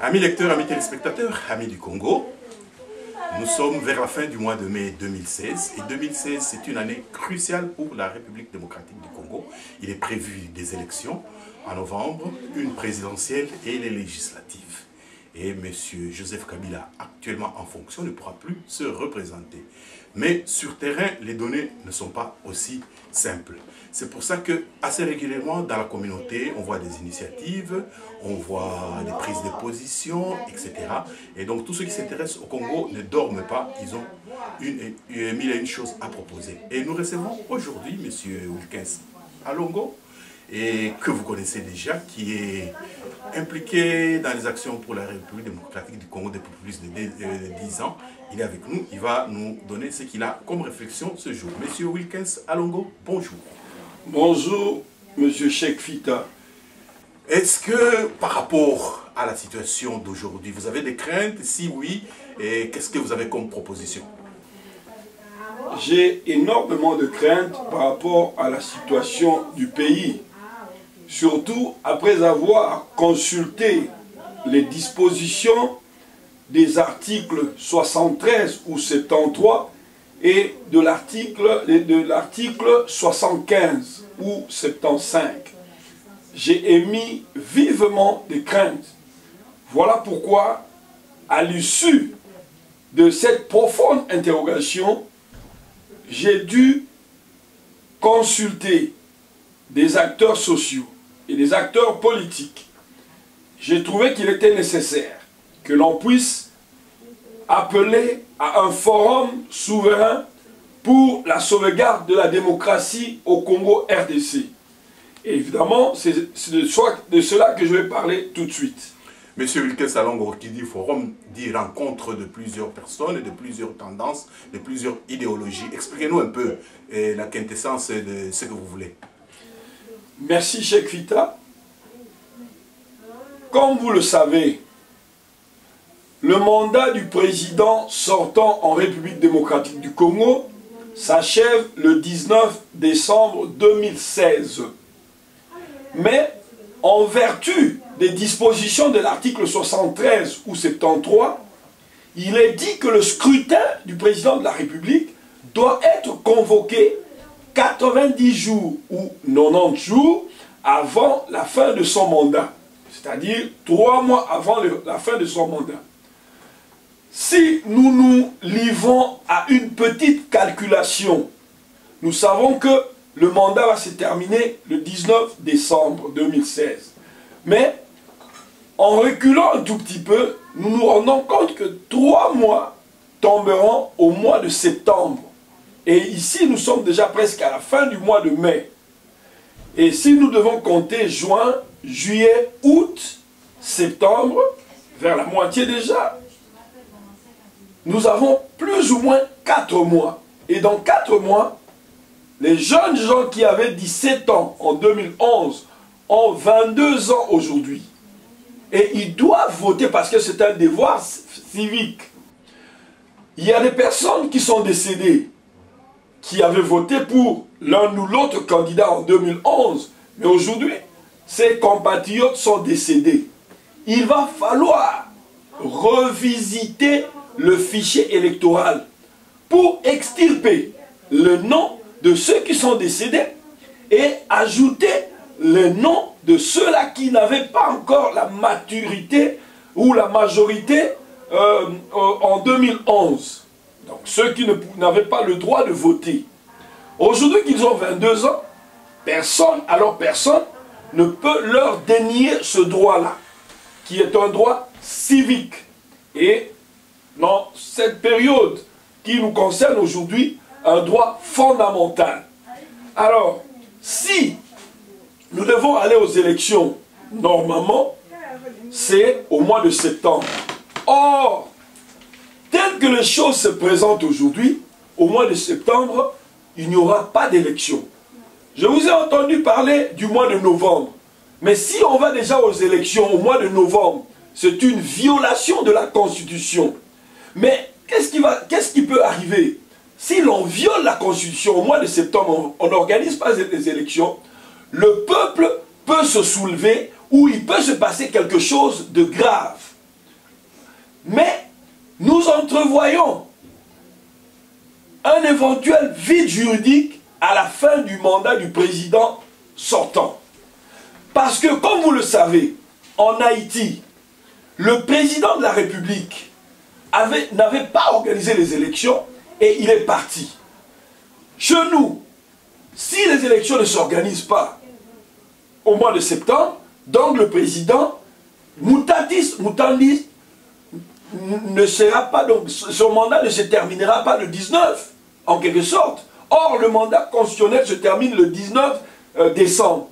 Amis lecteurs, amis téléspectateurs, amis du Congo, nous sommes vers la fin du mois de mai 2016 et 2016 c'est une année cruciale pour la République démocratique du Congo. Il est prévu des élections en novembre, une présidentielle et les législatives. Et M. Joseph Kabila, actuellement en fonction, ne pourra plus se représenter. Mais sur terrain, les données ne sont pas aussi simples. C'est pour ça que assez régulièrement dans la communauté, on voit des initiatives, on voit des prises de position, etc. Et donc tous ceux qui s'intéressent au Congo ne dorment pas, ils ont mille et une choses à proposer. Et nous recevons aujourd'hui M. Wilkins Alongo, et que vous connaissez déjà, qui est impliqué dans les actions pour la République démocratique du Congo depuis plus de 10 ans. Il est avec nous, il va nous donner ce qu'il a comme réflexion ce jour. Monsieur Wilkins Alongo, bonjour. Bonjour, Monsieur Cheikh Fita. Est-ce que par rapport à la situation d'aujourd'hui, vous avez des craintes? Si oui, qu'est-ce que vous avez comme proposition? J'ai énormément de craintes par rapport à la situation du pays. Surtout après avoir consulté les dispositions des articles 73 ou 73 et de l'article 75 ou 75. J'ai émis vivement des craintes. Voilà pourquoi, à l'issue de cette profonde interrogation, j'ai dû consulter des acteurs sociaux et des acteurs politiques. J'ai trouvé qu'il était nécessaire que l'on puisse appeler à un forum souverain pour la sauvegarde de la démocratie au Congo RDC. Et évidemment, c'est de cela que je vais parler tout de suite. Monsieur Wilkins Alongo, qui dit forum, dit rencontre de plusieurs personnes, de plusieurs tendances, de plusieurs idéologies. Expliquez-nous un peu la quintessence de ce que vous voulez. Merci, Cheikh Fita. Comme vous le savez, le mandat du président sortant en République démocratique du Congo s'achève le 19 décembre 2016. Mais en vertu des dispositions de l'article 73 ou 73, il est dit que le scrutin du président de la République doit être convoqué 90 jours ou 90 jours avant la fin de son mandat, c'est-à-dire 3 mois avant la fin de son mandat. Si nous nous livrons à une petite calculation, nous savons que le mandat va se terminer le 19 décembre 2016. Mais en reculant un tout petit peu, nous nous rendons compte que 3 mois tomberont au mois de septembre. Et ici, nous sommes déjà presque à la fin du mois de mai. Et si nous devons compter juin, juillet, août, septembre, vers la moitié déjà, nous avons plus ou moins 4 mois. Et dans 4 mois, les jeunes gens qui avaient 17 ans en 2011 ont 22 ans aujourd'hui. Et ils doivent voter parce que c'est un devoir civique. Il y a des personnes qui sont décédées, qui avaient voté pour l'un ou l'autre candidat en 2011. Mais aujourd'hui, ces compatriotes sont décédés. Il va falloir revisiter le fichier électoral pour extirper le nom de ceux qui sont décédés et ajouter le nom de ceux-là qui n'avaient pas encore la maturité ou la majorité en 2011. Donc ceux qui n'avaient pas le droit de voter. Aujourd'hui qu'ils ont 22 ans, personne ne peut leur dénier ce droit-là, qui est un droit civique. Et dans cette période qui nous concerne aujourd'hui, un droit fondamental. Alors, si nous devons aller aux élections, normalement, c'est au mois de septembre. Or, tel que les choses se présentent aujourd'hui, au mois de septembre, il n'y aura pas d'élection. Je vous ai entendu parler du mois de novembre. Mais si on va déjà aux élections au mois de novembre, c'est une violation de la Constitution. Mais qu'est-ce qui peut arriver? Si l'on viole la Constitution au mois de septembre, on n'organise pas les élections, le peuple peut se soulever ou il peut se passer quelque chose de grave. Mais nous entrevoyons un éventuel vide juridique à la fin du mandat du président sortant. Parce que, comme vous le savez, en Haïti, le président de la République n'avait pas organisé les élections et il est parti. Chez nous, si les élections ne s'organisent pas au mois de septembre, donc le président, mutatis mutandis, ne sera pas, donc son mandat ne se terminera pas le 19, en quelque sorte. Or, le mandat constitutionnel se termine le 19 décembre.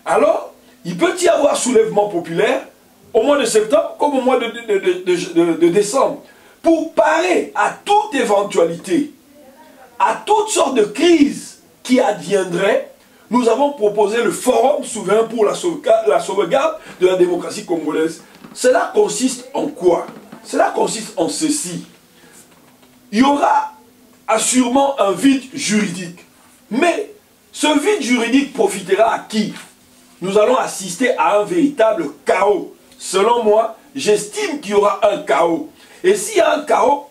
Alors, il peut y avoir soulèvement populaire au mois de septembre comme au mois de décembre, pour parer à toute éventualité, à toutes sortes de crises qui adviendraient. Nous avons proposé le Forum souverain pour la sauvegarde de la démocratie congolaise. Cela consiste en quoi? Cela consiste en ceci. Il y aura assurément un vide juridique. Mais ce vide juridique profitera à qui? Nous allons assister à un véritable chaos. Selon moi, j'estime qu'il y aura un chaos. Et s'il y a un chaos,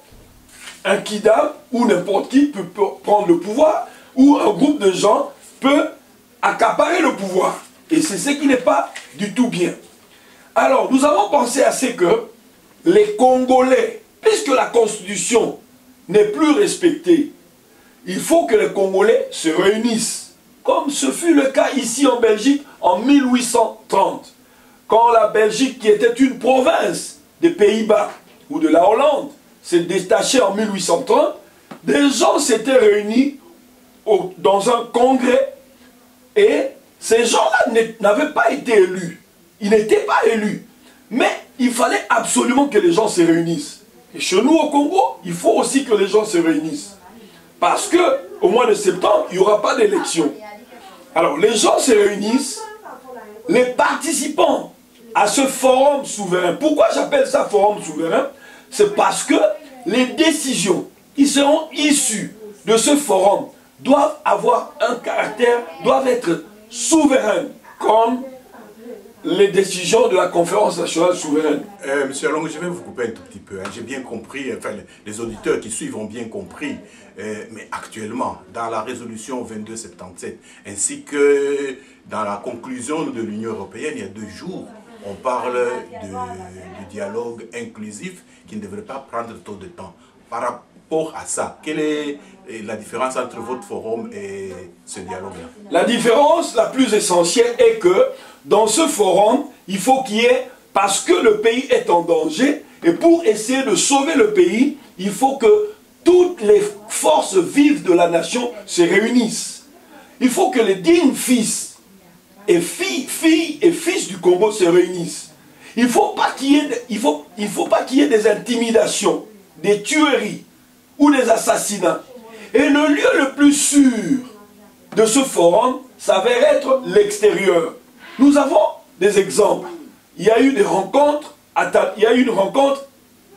un kidam ou n'importe qui peut prendre le pouvoir, ou un groupe de gens peut accaparer le pouvoir. Et c'est ce qui n'est pas du tout bien. Alors, nous avons pensé à ce que les Congolais, puisque la Constitution n'est plus respectée, il faut que les Congolais se réunissent, comme ce fut le cas ici en Belgique en 1830, quand la Belgique, qui était une province des Pays-Bas ou de la Hollande, s'est détachée en 1830, des gens s'étaient réunis dans un congrès et ces gens-là n'avaient pas été élus. Ils n'étaient pas élus. Mais il fallait absolument que les gens se réunissent. Et chez nous au Congo, il faut aussi que les gens se réunissent. Parce qu'au mois de septembre, il n'y aura pas d'élection. Alors les gens se réunissent, les participants à ce forum souverain. Pourquoi j'appelle ça forum souverain? C'est parce que les décisions qui seront issues de ce forum doivent avoir un caractère, doivent être souveraines, comme les décisions de la conférence nationale souveraine. Monsieur Alongo, je vais vous couper un tout petit peu. Hein. J'ai bien compris, enfin les auditeurs qui suivent ont bien compris, mais actuellement, dans la résolution 2277, ainsi que dans la conclusion de l'Union européenne, il y a 2 jours, on parle du dialogue inclusif qui ne devrait pas prendre trop de temps. Par rapport à ça, quelle est la différence entre votre forum et ce dialogue-là? La différence la plus essentielle est que dans ce forum, il faut qu'il y ait, parce que le pays est en danger, et pour essayer de sauver le pays, il faut que toutes les forces vives de la nation se réunissent. Il faut que les dignes fils et filles et fils du Congo se réunissent. Il ne faut pas qu'il y ait des intimidations, des tueries ou des assassinats. Et le lieu le plus sûr de ce forum s'avère être l'extérieur. Nous avons des exemples. Il y a eu des rencontres, il y a eu une rencontre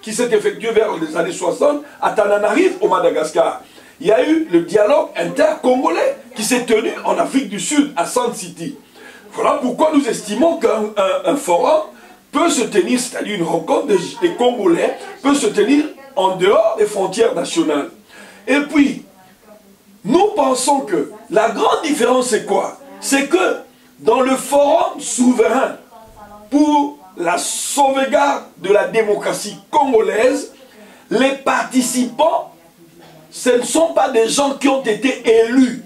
qui s'est effectuée vers les années 60 à Tananarive au Madagascar. Il y a eu le dialogue inter-congolais qui s'est tenu en Afrique du Sud, à Sand City. Voilà pourquoi nous estimons qu'un forum peut se tenir, c'est-à-dire une rencontre des Congolais, peut se tenir en dehors des frontières nationales. Et puis, nous pensons que la grande différence c'est quoi? C'est que dans le forum souverain pour la sauvegarde de la démocratie congolaise, les participants, ce ne sont pas des gens qui ont été élus.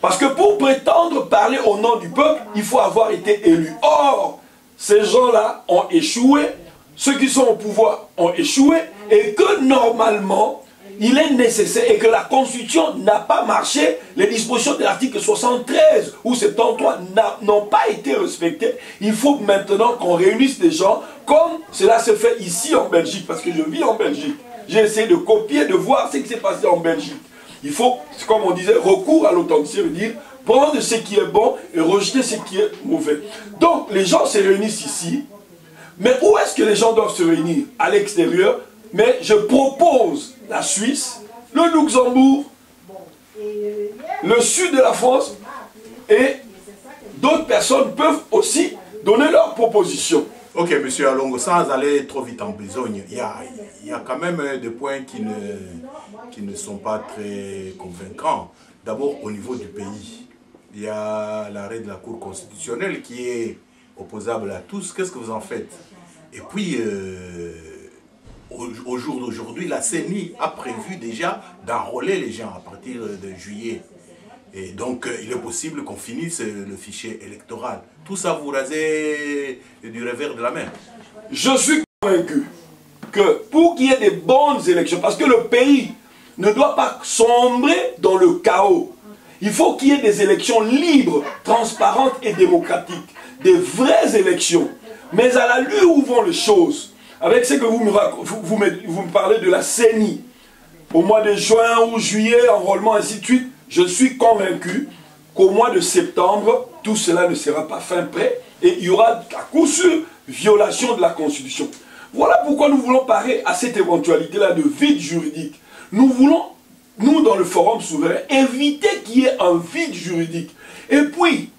Parce que pour prétendre parler au nom du peuple, il faut avoir été élu. Or, ces gens-là ont échoué, ceux qui sont au pouvoir ont échoué, et que normalement, il est nécessaire, et que la Constitution n'a pas marché, les dispositions de l'article 73 ou 73 n'ont pas été respectées. Il faut maintenant qu'on réunisse des gens, comme cela se fait ici en Belgique, parce que je vis en Belgique. J'ai essayé de copier, de voir ce qui s'est passé en Belgique. Il faut, comme on disait, recours à l'authenticité, dire prendre ce qui est bon et rejeter ce qui est mauvais. Donc, les gens se réunissent ici. Mais où est-ce que les gens doivent se réunir? À l'extérieur. Mais je propose la Suisse, le Luxembourg, le sud de la France, et d'autres personnes peuvent aussi donner leurs propositions. Ok, monsieur Alongo, sans aller trop vite en besogne, il y a quand même des points qui ne sont pas très convaincants. D'abord, au niveau du pays, il y a l'arrêt de la Cour constitutionnelle qui est opposable à tous. Qu'est-ce que vous en faites? Et puis, au jour d'aujourd'hui, la CENI a prévu déjà d'enrôler les gens à partir de juillet. Et donc, il est possible qu'on finisse le fichier électoral. Tout ça, vous rasez du revers de la main. Je suis convaincu que pour qu'il y ait des bonnes élections, parce que le pays ne doit pas sombrer dans le chaos, il faut qu'il y ait des élections libres, transparentes et démocratiques. Des vraies élections. Mais à la lueur où vont les choses, avec ce que vous me parlez de la CENI, au mois de juin ou juillet, enrôlement, ainsi de suite, je suis convaincu qu'au mois de septembre, tout cela ne sera pas fin prêt et il y aura à coup sûr violation de la Constitution. Voilà pourquoi nous voulons parer à cette éventualité-là de vide juridique. Nous voulons, nous dans le Forum souverain, éviter qu'il y ait un vide juridique. Et puis,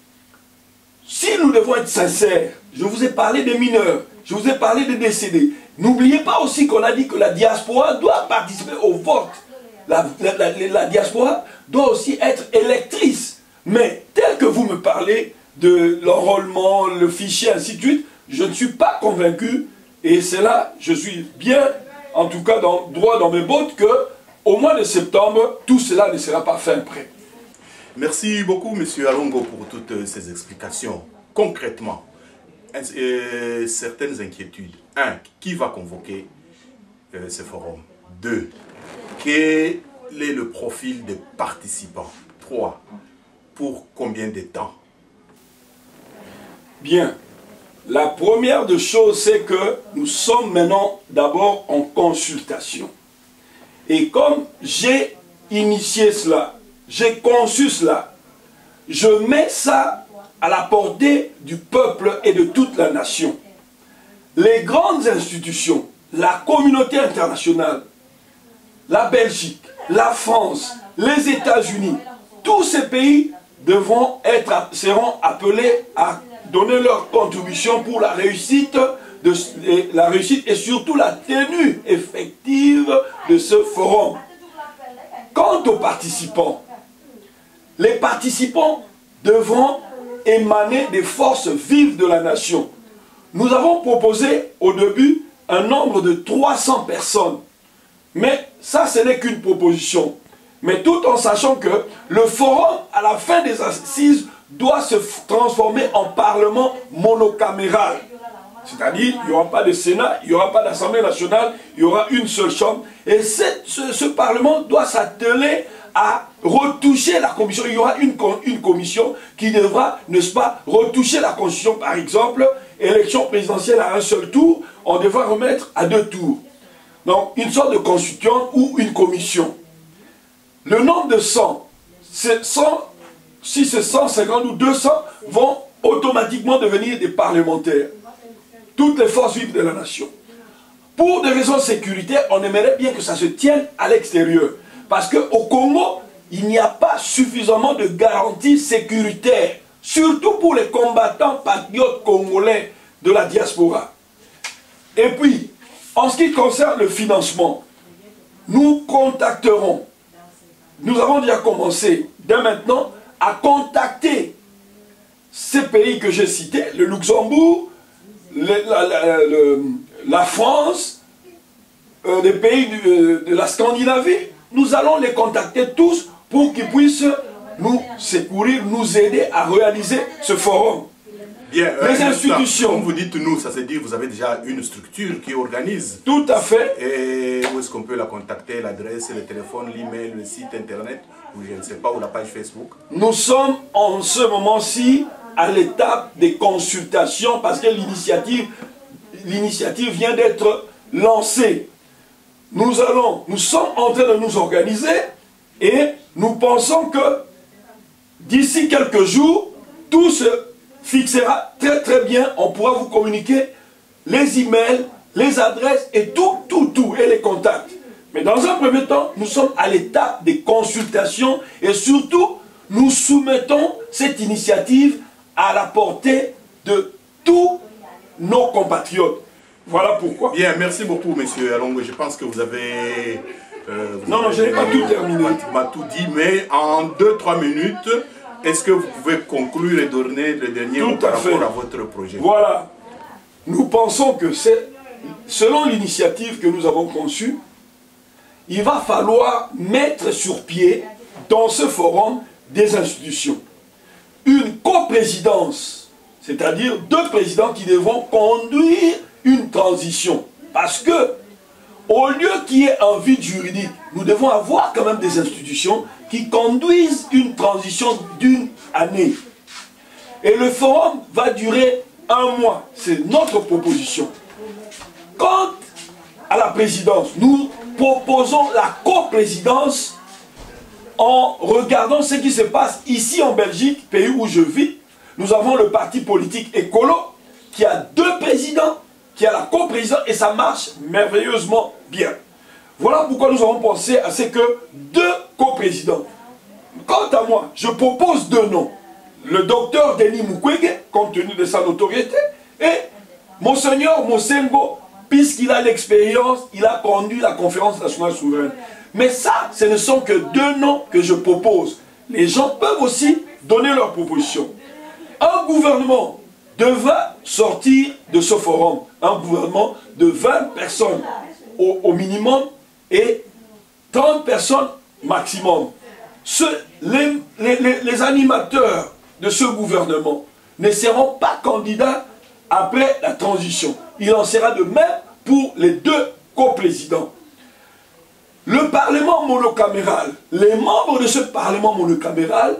si nous devons être sincères, je vous ai parlé des mineurs, je vous ai parlé des décédés. N'oubliez pas aussi qu'on a dit que la diaspora doit participer au vote. La diaspora doit aussi être électrice. Mais tel que vous me parlez de l'enrôlement, le fichier, ainsi de suite, je ne suis pas convaincu. Et c'est là, je suis bien, en tout cas droit dans mes bottes, qu'au mois de septembre, tout cela ne sera pas fin prêt. Merci beaucoup, M. Alongo, pour toutes ces explications. Concrètement, certaines inquiétudes. 1. Qui va convoquer ce forum? 2. Quel est le profil des participants? 3. Pour combien de temps? Bien. La première des choses, c'est que nous sommes maintenant d'abord en consultation. Et comme j'ai initié cela, j'ai conçu cela, je mets ça à la portée du peuple et de toute la nation. Les grandes institutions, la communauté internationale, la Belgique, la France, les États-Unis, tous ces pays seront appelés à donner leur contribution pour la réussite et surtout la tenue effective de ce forum. Quant aux participants, les participants devront émaner des forces vives de la nation. Nous avons proposé au début un nombre de 300 personnes. Mais ça, ce n'est qu'une proposition. Mais tout en sachant que le forum, à la fin des assises, doit se transformer en parlement monocaméral. C'est-à-dire, il n'y aura pas de Sénat, il n'y aura pas d'Assemblée nationale, il y aura une seule chambre. Et ce parlement doit s'atteler à retoucher la Constitution. Il y aura une commission qui devra, n'est-ce pas, retoucher la Constitution. Par exemple, élection présidentielle à un seul tour, on devra remettre à 2 tours. Donc, une sorte de constituant ou une commission. Le nombre de 100, si c'est 150 ou 200, vont automatiquement devenir des parlementaires. Toutes les forces vives de la nation. Pour des raisons sécuritaires, on aimerait bien que ça se tienne à l'extérieur. Parce qu'au Congo, il n'y a pas suffisamment de garanties sécuritaires. Surtout pour les combattants patriotes congolais de la diaspora. Et puis, en ce qui concerne le financement, nous contacterons, nous avons déjà commencé dès maintenant à contacter ces pays que j'ai cités, le Luxembourg, la France, les pays de la Scandinavie. Nous allons les contacter tous pour qu'ils puissent nous secourir, nous aider à réaliser ce forum. Bien, les institutions. Comme vous dites nous, ça veut dire que vous avez déjà une structure qui organise. Tout à fait. Et où est-ce qu'on peut la contacter? L'adresse, le téléphone, l'email, le site internet, ou je ne sais pas, ou la page Facebook? Nous sommes en ce moment-ci à l'étape des consultations parce que l'initiative vient d'être lancée. Nous sommes en train de nous organiser et nous pensons que d'ici quelques jours, tout se fixera très très bien. On pourra vous communiquer les emails, les adresses et tout, et les contacts. Mais dans un premier temps, nous sommes à l'étape des consultations et surtout, nous soumettons cette initiative à la portée de tous nos compatriotes. Voilà pourquoi. Bien, merci beaucoup, monsieur Alongo. Je pense que vous avez... non, je n'ai pas tout terminé. M'a tout dit, mais en 2-3 minutes, est-ce que vous pouvez conclure et donner le dernier mot par rapport à votre projet? Voilà. Nous pensons que c'est, selon l'initiative que nous avons conçue, il va falloir mettre sur pied, dans ce forum, des institutions. Une coprésidence, c'est-à-dire 2 présidents qui devront conduire une transition. Parce que, au lieu qu'il y ait un vide juridique, nous devons avoir quand même des institutions qui conduisent une transition d'1 année. Et le forum va durer 1 mois. C'est notre proposition. Quant à la présidence, nous proposons la coprésidence en regardant ce qui se passe ici en Belgique, pays où je vis. Nous avons le parti politique écolo qui a 2 présidents, qui a la coprésidence et ça marche merveilleusement bien. Voilà pourquoi nous avons pensé à ce que 2 coprésidents. Quant à moi, je propose 2 noms. Le docteur Denis Mukwege, compte tenu de sa notoriété, et Monseigneur Mosengo, puisqu'il a l'expérience, il a conduit la conférence nationale souveraine. Mais ça, ce ne sont que 2 noms que je propose. Les gens peuvent aussi donner leurs propositions. Un gouvernement devra sortir de ce forum. Un gouvernement de 20 personnes au minimum et 30 personnes maximum. Les animateurs de ce gouvernement ne seront pas candidats après la transition. Il en sera de même pour les 2 coprésidents. Le Parlement monocaméral, les membres de ce Parlement monocaméral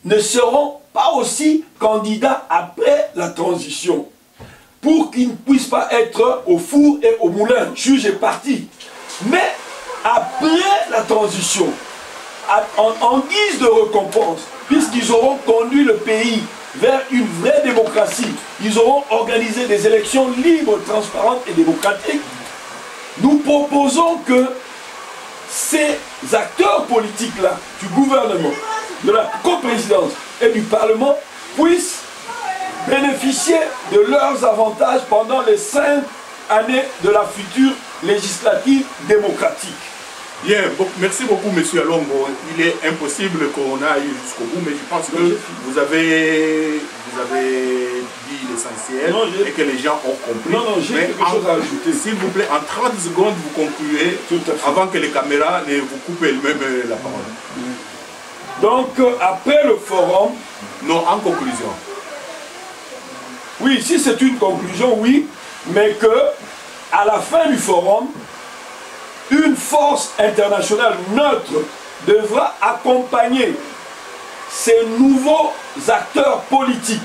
ne seront pas aussi candidats après la transition, pour qu'ils ne puissent pas être au four et au moulin, juge et parti. Mais après la transition, en guise de récompense, puisqu'ils auront conduit le pays vers une vraie démocratie, ils auront organisé des élections libres, transparentes et démocratiques, nous proposons que ces acteurs politiques-là, du gouvernement, de la coprésidence et du Parlement, puissent bénéficier de leurs avantages pendant les 5 années de la future législative démocratique. Bien, merci beaucoup, monsieur Alongo. Il est impossible qu'on aille jusqu'au bout, mais je pense que vous avez dit l'essentiel et que les gens ont compris. Non, j'ai quelque chose à ajouter. S'il vous plaît, en 30 secondes, vous concluez avant que les caméras ne vous coupent elles-mêmes la parole. Donc, après le forum... Non, en conclusion. Oui, si c'est une conclusion, oui, mais que à la fin du forum, une force internationale neutre devra accompagner ces nouveaux acteurs politiques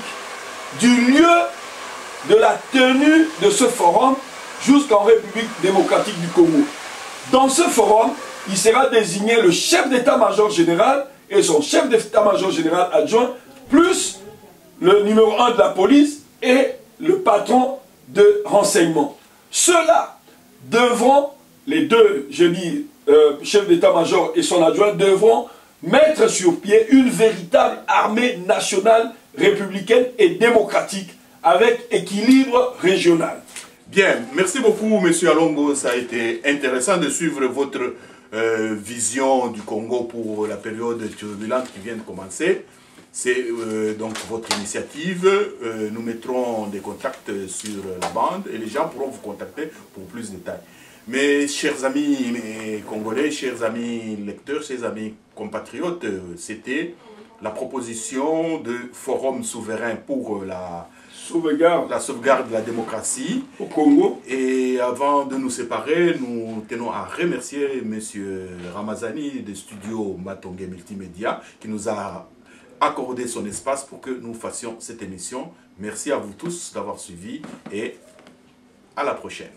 du lieu de la tenue de ce forum jusqu'en République démocratique du Congo. Dans ce forum, il sera désigné le chef d'état-major général et son chef d'état-major général adjoint, plus le numéro 1 de la police et le patron de renseignement. Ceux-là devront, les 2, je dis, chef d'état-major et son adjoint, devront mettre sur pied une véritable armée nationale, républicaine et démocratique, avec équilibre régional. Bien, merci beaucoup, monsieur Alongo. Ça a été intéressant de suivre votre vision du Congo pour la période turbulente qui vient de commencer. C'est donc votre initiative. Nous mettrons des contacts sur la bande et les gens pourront vous contacter pour plus de détails. Mes chers amis congolais, chers amis lecteurs, chers amis compatriotes, c'était la proposition de Forum souverain pour la sauvegarde de la démocratie au Congo. Et avant de nous séparer, nous tenons à remercier M. Ramazani de Studio Matonge Multimédia qui nous a accordé son espace pour que nous fassions cette émission. Merci à vous tous d'avoir suivi et à la prochaine.